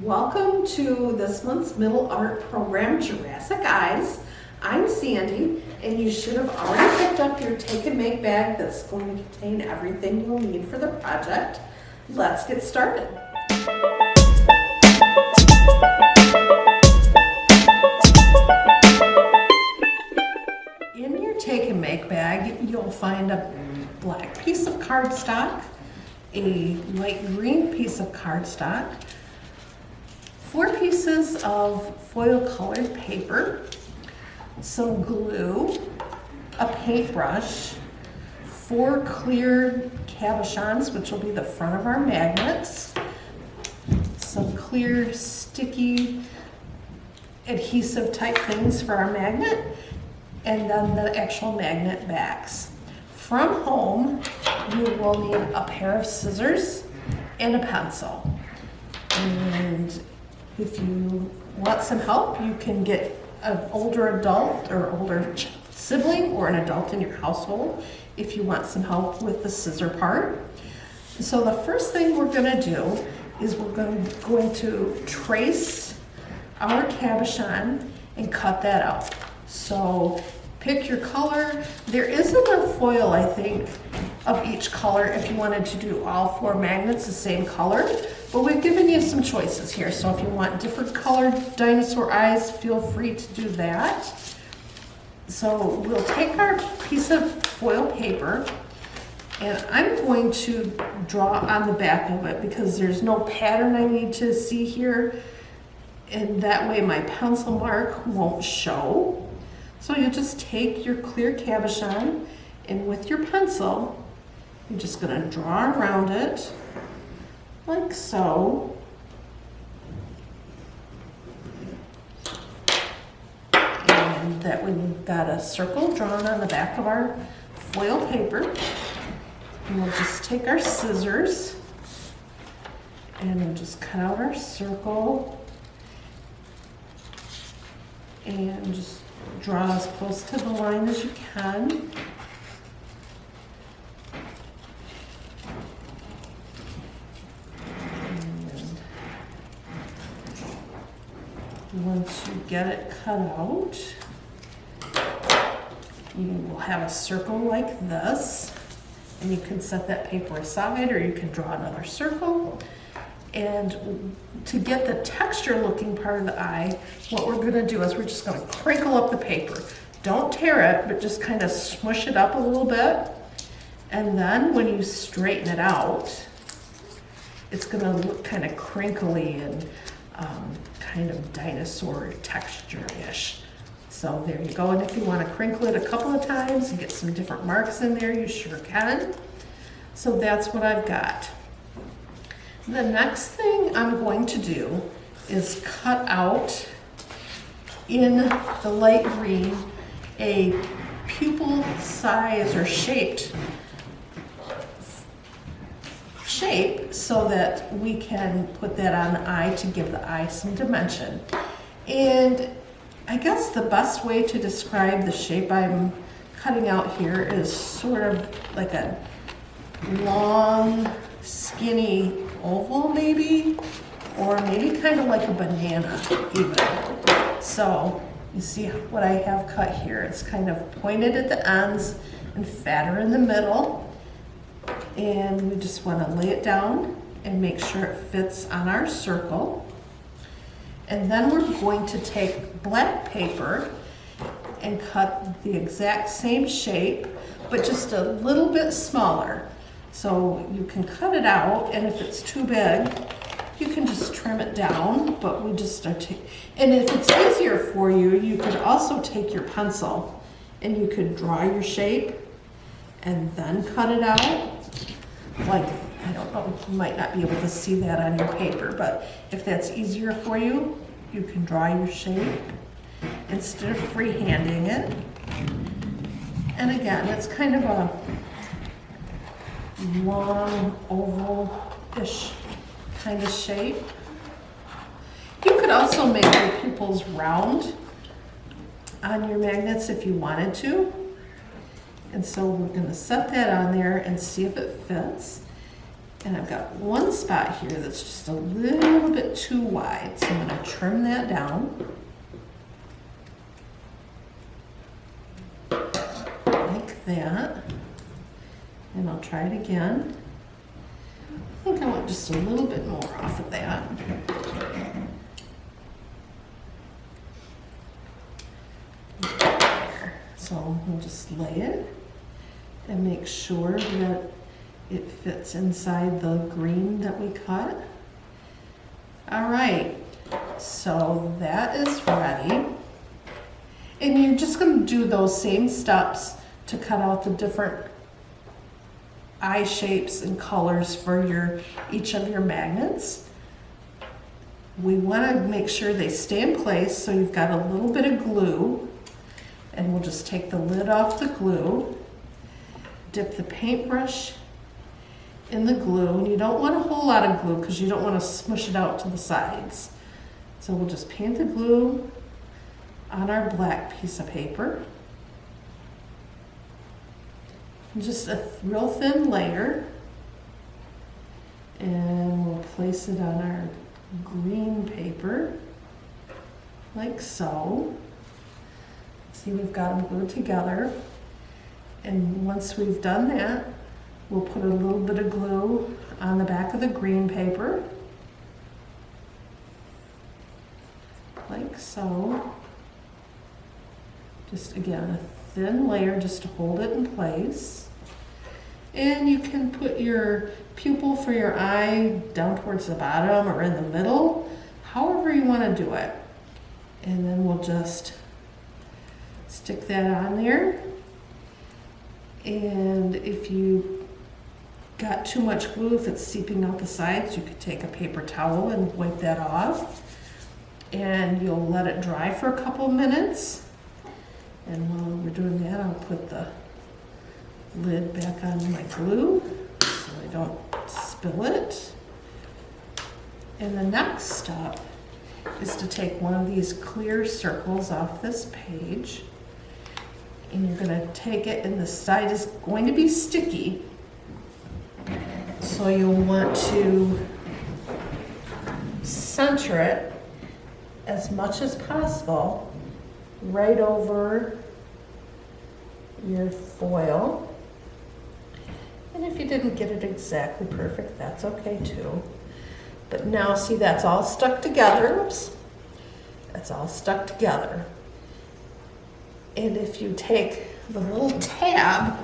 Welcome to this month's middle art program, Jurassic Eyes. I'm Sandy, and you should have already picked up your take and make bag that's going to contain everything you'll need for the project. Let's get started. In your take and make bag, you'll find a black piece of cardstock, a light green piece of cardstock, 4 pieces of foil colored paper, some glue, a paintbrush, 4 clear cabochons, which will be the front of our magnets, some clear sticky adhesive type things for our magnet, and then the actual magnet backs. From home, you will need a pair of scissors and a pencil. And if you want some help, you can get an older adult or older sibling or an adult in your household if you want some help with the scissor part. So the first thing we're going to do is we're going to trace our cabochon and cut that out. So pick your color. There isn't a foil, I think, of each color if you wanted to do all 4 magnets the same color, but we've given you some choices here. So if you want different colored dinosaur eyes, feel free to do that. So we'll take our piece of foil paper, and I'm going to draw on the back of it because there's no pattern I need to see here, and that way my pencil mark won't show. So you just take your clear cabochon, and with your pencil, you're just going to draw around it like so. And that way we've got a circle drawn on the back of our foil paper. And we'll just take our scissors and we'll just cut out our circle and just draw as close to the line as you can. And once you get it cut out, you will have a circle like this. And you can set that paper aside, or you can draw another circle. And to get the texture looking part of the eye, what we're gonna do is we're just gonna crinkle up the paper. Don't tear it, but just kind of smush it up a little bit. And then when you straighten it out, it's gonna look kind of crinkly and kind of dinosaur texture-ish. So there you go. And if you wanna crinkle it a couple of times and get some different marks in there, you sure can. So that's what I've got. The next thing I'm going to do is cut out in the light green a pupil size or shaped shape so that we can put that on the eye to give the eye some dimension. And I guess the best way to describe the shape I'm cutting out here is sort of like a long, skinny oval maybe, or maybe kind of like a banana even. So you see what I have cut here. It's kind of pointed at the ends and fatter in the middle. And we just want to lay it down and make sure it fits on our circle. And then we're going to take black paper and cut the exact same shape, but just a little bit smaller. So you can cut it out, and if it's too big, you can just trim it down, but we just start and if it's easier for you, you could also take your pencil and you could draw your shape and then cut it out. Like, I don't know, you might not be able to see that on your paper, but if that's easier for you, you can draw your shape instead of freehanding it. And again, it's kind of a long oval-ish kind of shape. You could also make your pupils round on your magnets if you wanted to. And so we're going to set that on there and see if it fits. And I've got one spot here that's just a little bit too wide, so I'm going to trim that down. Like that. And I'll try it again. I think I want just a little bit more off of that. There. So we'll just lay it and make sure that it fits inside the green that we cut. All right, so that is ready. And you're just going to do those same steps to cut out the different eye shapes and colors for each of your magnets. We want to make sure they stay in place, so you've got a little bit of glue, and we'll just take the lid off the glue, dip the paintbrush in the glue, and you don't want a whole lot of glue because you don't want to smush it out to the sides. So we'll just paint the glue on our black piece of paper. Just a real thin layer, and we'll place it on our green paper like so. See, we've got them glued together, and once we've done that, we'll put a little bit of glue on the back of the green paper like so. Just again, a thin layer just to hold it in place. And you can put your pupil for your eye down towards the bottom or in the middle, however you want to do it. And then we'll just stick that on there. And if you got too much glue, if it's seeping out the sides, you could take a paper towel and wipe that off. And you'll let it dry for a couple minutes. And while we're doing that, I'll put the lid back on my glue so I don't spill it. And the next step is to take one of these clear circles off this page, and you're going to take it, and the side is going to be sticky, so you'll want to center it as much as possible right over your foil. And if you didn't get it exactly perfect, that's okay too. But now see, that's all stuck together. Oops. That's all stuck together. And if you take the little tab,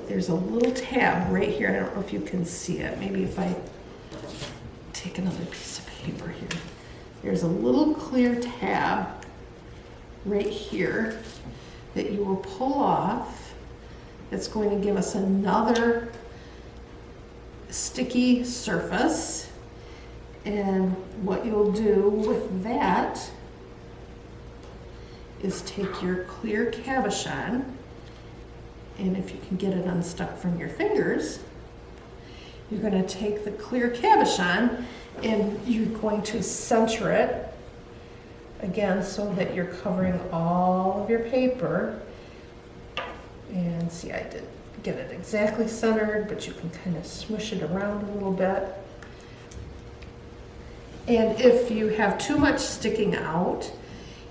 there's a little tab right here. I don't know if you can see it. Maybe if I take another piece of paper here. There's a little clear tab right here that you will pull off. It's going to give us another sticky surface. And what you'll do with that is take your clear cabochon, and if you can get it unstuck from your fingers, you're going to take the clear cabochon and you're going to center it again so that you're covering all of your paper. And see, I didn't get it exactly centered, but you can kind of smush it around a little bit. And if you have too much sticking out,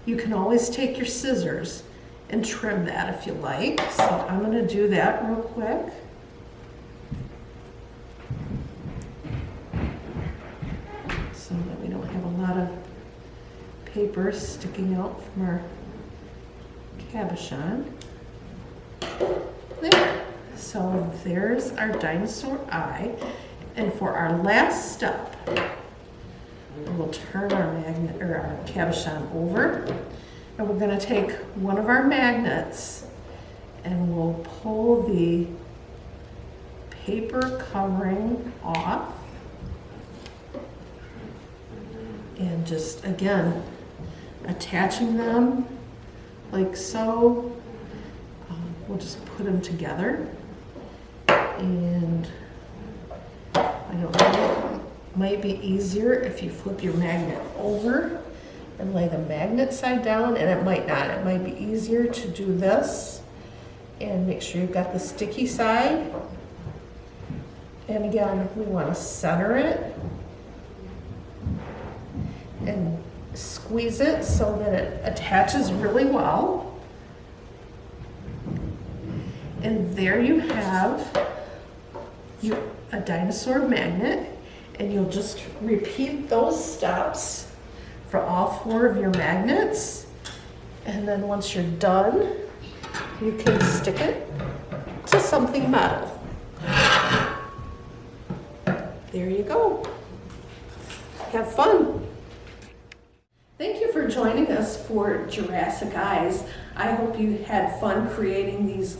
you can always take your scissors and trim that if you like. So I'm going to do that real quick. So that we don't have a lot of paper sticking out from our cabochon. There. So there's our dinosaur eye. And for our last step, we'll turn our magnet or our cabochon over, and we're going to take one of our magnets and we'll pull the paper covering off, and just again attaching them like so. We'll just put them together, and I don't know, it might be easier if you flip your magnet over and lay the magnet side down, and it might not. It might be easier to do this and make sure you've got the sticky side And again, we want to center it and squeeze it so that it attaches really well. And there you have a dinosaur magnet, and you'll just repeat those steps for all 4 of your magnets. And then once you're done, you can stick it to something metal. There you go. Have fun. Thank you for joining us for Jurassic Eyes. I hope you had fun creating these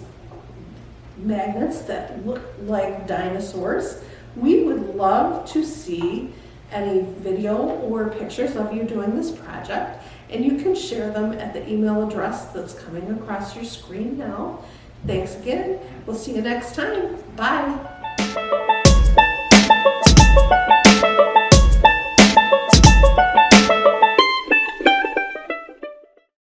magnets that look like dinosaurs. We would love to see any video or pictures of you doing this project, and you can share them at the email address that's coming across your screen now. Thanks again. We'll see you next time. Bye.